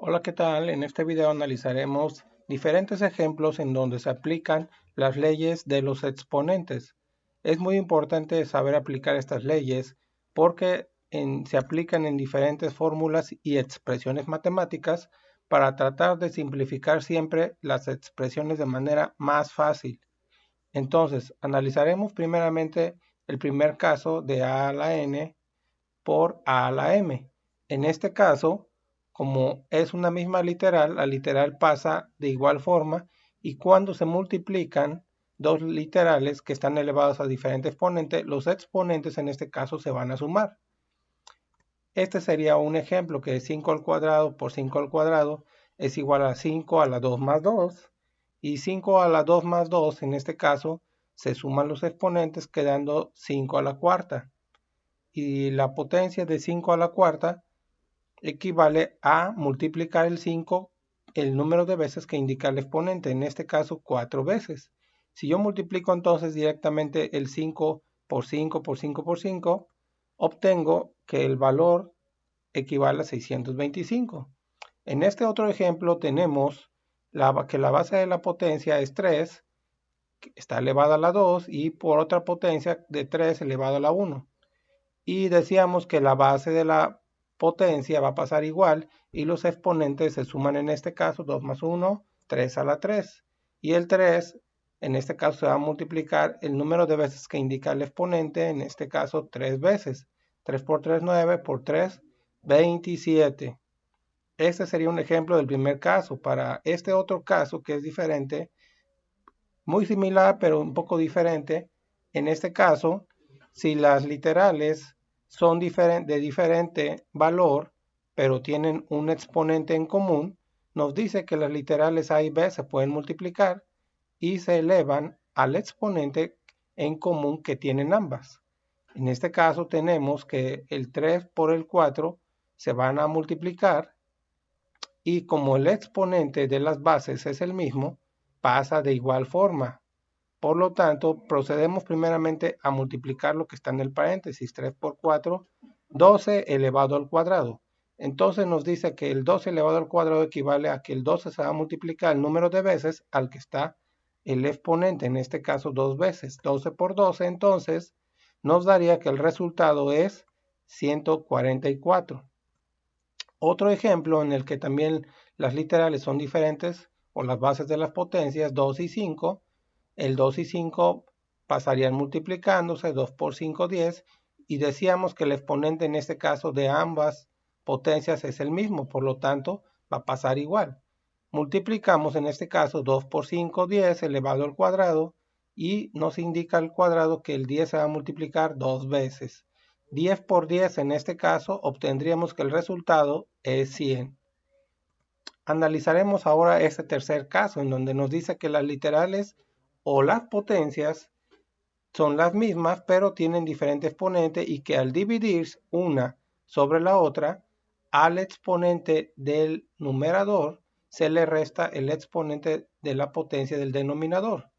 Hola, ¿qué tal? En este video analizaremos diferentes ejemplos en donde se aplican las leyes de los exponentes. Es muy importante saber aplicar estas leyes porque se aplican en diferentes fórmulas y expresiones matemáticas para tratar de simplificar siempre las expresiones de manera más fácil. Entonces, analizaremos primeramente el primer caso de a a la n por a a la m. En este caso, como es una misma literal, la literal pasa de igual forma y cuando se multiplican dos literales que están elevados a diferentes exponentes, los exponentes en este caso se van a sumar. Este sería un ejemplo que es 5 al cuadrado por 5 al cuadrado es igual a 5 a la 2 más 2 y 5 a la 2 más 2 en este caso se suman los exponentes quedando 5 a la cuarta y la potencia de 5 a la cuarta equivale a multiplicar el 5 el número de veces que indica el exponente, en este caso 4 veces. Si yo multiplico entonces directamente el 5 por 5 por 5 por 5, obtengo que el valor equivale a 625. En este otro ejemplo tenemos que la base de la potencia es 3, que está elevada a la 2, y por otra potencia de 3 elevado a la 1. Y decíamos que la base de la potencia va a pasar igual y los exponentes se suman en este caso 2 más 1, 3 a la 3. Y el 3 en este caso se va a multiplicar el número de veces que indica el exponente, en este caso 3 veces. 3 por 3, 9, por 3, 27. Este sería un ejemplo del primer caso. Para este otro caso que es diferente, muy similar pero un poco diferente, en este caso, si las literales son de diferente valor, pero tienen un exponente en común, nos dice que las literales A y B se pueden multiplicar y se elevan al exponente en común que tienen ambas. En este caso tenemos que el 3 por el 4 se van a multiplicar y como el exponente de las bases es el mismo, pasa de igual forma. Por lo tanto, procedemos primeramente a multiplicar lo que está en el paréntesis. 3 por 4, 12 elevado al cuadrado. Entonces nos dice que el 12 elevado al cuadrado equivale a que el 12 se va a multiplicar el número de veces al que está el exponente, en este caso 2 veces. 12 por 12, entonces nos daría que el resultado es 144. Otro ejemplo en el que también las literales son diferentes o las bases de las potencias 2 y 5, el 2 y 5 pasarían multiplicándose, 2 por 5, 10, y decíamos que el exponente en este caso de ambas potencias es el mismo, por lo tanto va a pasar igual. Multiplicamos en este caso 2 por 5, 10 elevado al cuadrado, y nos indica el cuadrado que el 10 se va a multiplicar dos veces. 10 por 10 en este caso obtendríamos que el resultado es 100. Analizaremos ahora este tercer caso en donde nos dice que las literales o las potencias son las mismas pero tienen diferente exponente y que al dividir una sobre la otra al exponente del numerador se le resta el exponente de la potencia del denominador.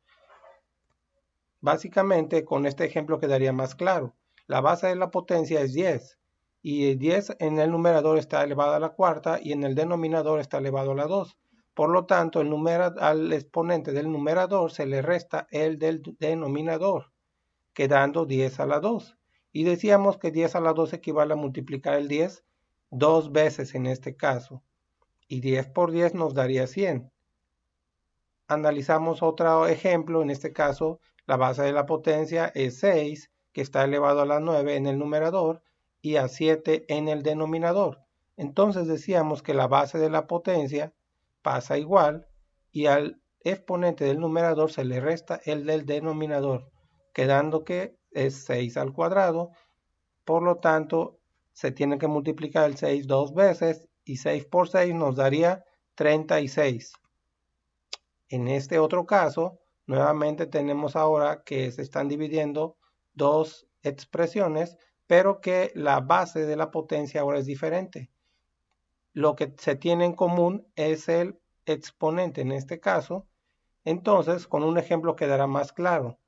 Básicamente con este ejemplo quedaría más claro. La base de la potencia es 10 y 10 en el numerador está elevado a la cuarta y en el denominador está elevado a la 2. Por lo tanto, al exponente del numerador se le resta el del denominador, quedando 10 a la 2. Y decíamos que 10 a la 2 equivale a multiplicar el 10 dos veces en este caso. Y 10 por 10 nos daría 100. Analizamos otro ejemplo, en este caso la base de la potencia es 6, que está elevado a la 9 en el numerador y a 7 en el denominador. Entonces decíamos que la base de la potencia pasa igual y al exponente del numerador se le resta el del denominador, quedando que es 6 al cuadrado. Por lo tanto, se tiene que multiplicar el 6 dos veces y 6 por 6 nos daría 36. En este otro caso, nuevamente tenemos ahora que se están dividiendo dos expresiones, pero que la base de la potencia ahora es diferente. Lo que se tiene en común es el exponente en este caso. Entonces, con un ejemplo quedará más claro.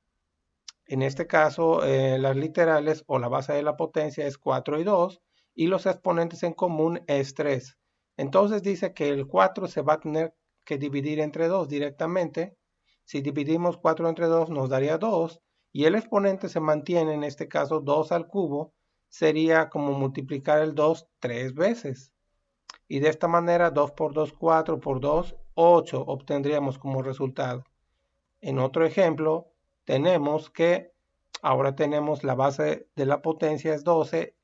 En este caso, las literales o la base de la potencia es 4 y 2 y los exponentes en común es 3. Entonces dice que el 4 se va a tener que dividir entre 2 directamente. Si dividimos 4 entre 2 nos daría 2 y el exponente se mantiene, en este caso 2 al cubo, sería como multiplicar el 2 3 veces. Y de esta manera 2 por 2, 4 por 2, 8 obtendríamos como resultado. En otro ejemplo tenemos que ahora tenemos la base de la potencia es 12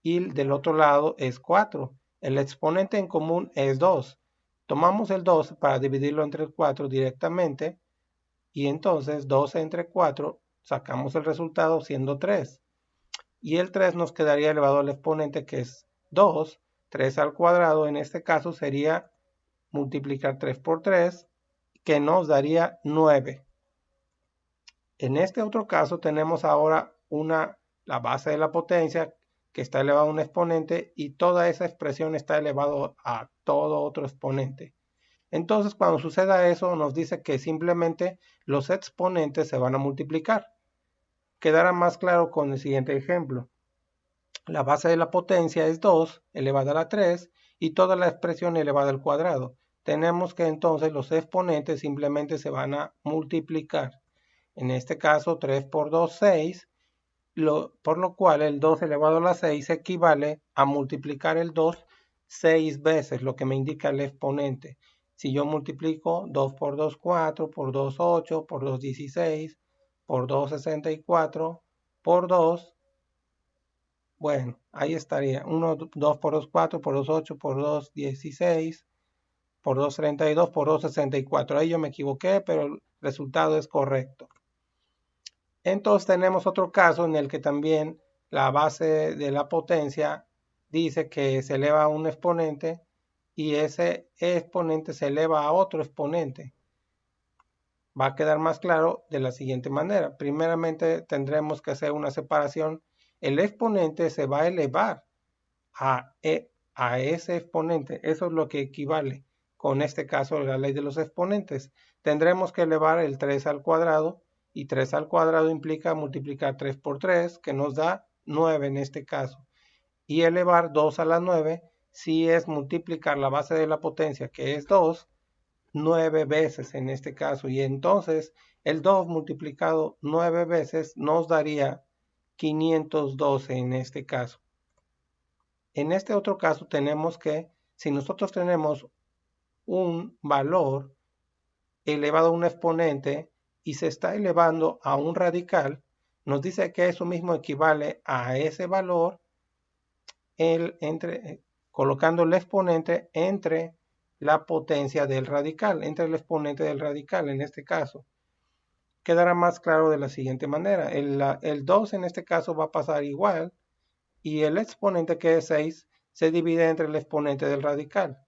y del otro lado es 4. El exponente en común es 2. Tomamos el 2 para dividirlo entre el 4 directamente y entonces 12 entre 4 sacamos el resultado siendo 3. Y el 3 nos quedaría elevado al exponente que es 2. 3 al cuadrado en este caso sería multiplicar 3 por 3 que nos daría 9. En este otro caso tenemos ahora la base de la potencia que está elevado a un exponente y toda esa expresión está elevado a todo otro exponente. Entonces, cuando suceda eso, nos dice que simplemente los exponentes se van a multiplicar. Quedará más claro con el siguiente ejemplo. La base de la potencia es 2 elevada a la 3 y toda la expresión elevada al cuadrado. Tenemos que entonces los exponentes simplemente se van a multiplicar. En este caso 3 por 2, 6, por lo cual el 2 elevado a la 6 equivale a multiplicar el 2 6 veces, lo que me indica el exponente. Si yo multiplico 2 por 2, 4, por 2, 8, por 2, 16, por 2, 64, por 2, bueno, ahí estaría. 1, 2 por 2, 4, por 2, 8, por 2, 16, por 2, 32, por 2, 64. Ahí yo me equivoqué, pero el resultado es correcto. Entonces tenemos otro caso en el que también la base de la potencia dice que se eleva a un exponente y ese exponente se eleva a otro exponente. Va a quedar más claro de la siguiente manera. Primeramente tendremos que hacer una separación. El exponente se va a elevar a ese exponente. Eso es lo que equivale con este caso de la ley de los exponentes. Tendremos que elevar el 3 al cuadrado y 3 al cuadrado implica multiplicar 3 por 3 que nos da 9 en este caso. Y elevar 2 a la 9 si es multiplicar la base de la potencia que es 2 9 veces en este caso. Y entonces el 2 multiplicado 9 veces nos daría 512 en este caso. En este otro caso tenemos que, si nosotros tenemos un valor elevado a un exponente y se está elevando a un radical, nos dice que eso mismo equivale a ese valor colocando el exponente entre la potencia del radical, entre el exponente del radical en este caso. Quedará más claro de la siguiente manera. El 2 en este caso va a pasar igual y el exponente que es 6 se divide entre el exponente del radical.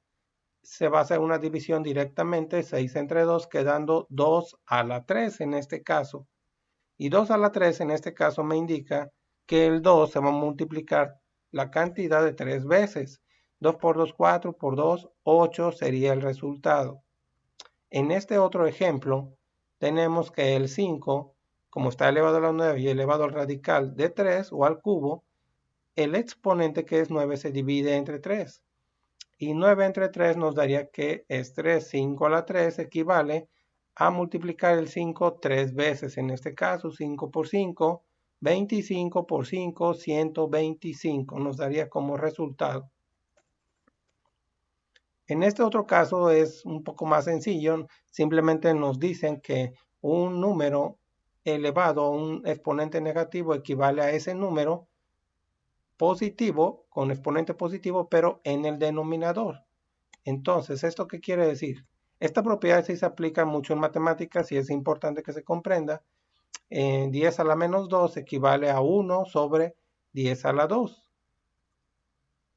Se va a hacer una división directamente, 6 entre 2, quedando 2 a la 3 en este caso. Y 2 a la 3 en este caso me indica que el 2 se va a multiplicar la cantidad de 3 veces. 2 por 2, 4, por 2, 8 sería el resultado. En este otro ejemplo, tenemos que el 5, como está elevado a la 9 y elevado al radical de 3 o al cubo, el exponente que es 9 se divide entre 3. Y 9 entre 3 nos daría que es 3. 5 a la 3 equivale a multiplicar el 5 3 veces. En este caso, 5 por 5, 25 por 5, 125. Nos daría como resultado. En este otro caso es un poco más sencillo. Simplemente nos dicen que un número elevado a un exponente negativo equivale a ese número positivo, con exponente positivo, pero en el denominador. Entonces, ¿esto qué quiere decir? Esta propiedad sí se aplica mucho en matemáticas y es importante que se comprenda. 10 a la menos 2 equivale a 1 sobre 10 a la 2.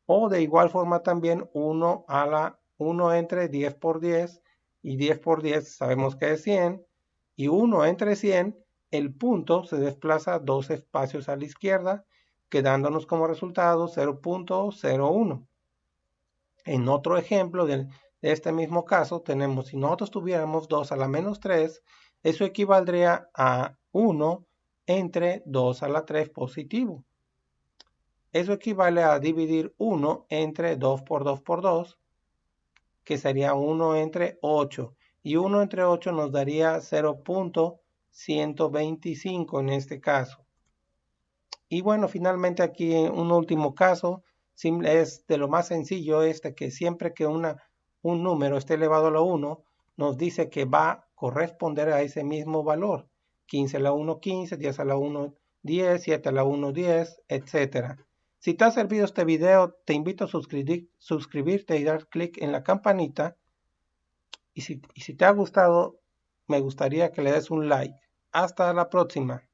O de igual forma también 1 entre 10 por 10 y 10 por 10 sabemos que es 100 y 1 entre 100 el punto se desplaza 2 espacios a la izquierda quedándonos como resultado 0.01. En otro ejemplo de este mismo caso tenemos, si nosotros tuviéramos 2 a la menos 3, eso equivaldría a 1 entre 2 a la 3 positivo. Eso equivale a dividir 1 entre 2 por 2 por 2 que sería 1 entre 8. Y 1 entre 8 nos daría 0.125 en este caso. Y bueno, finalmente aquí un último caso, es de lo más sencillo que siempre que un número esté elevado a la 1, nos dice que va a corresponder a ese mismo valor. 15 a la 1, 15, 10 a la 1, 10, 7 a la 1, 10, etc. Si te ha servido este video, te invito a suscribirte y dar clic en la campanita. Y si te ha gustado, me gustaría que le des un like. Hasta la próxima.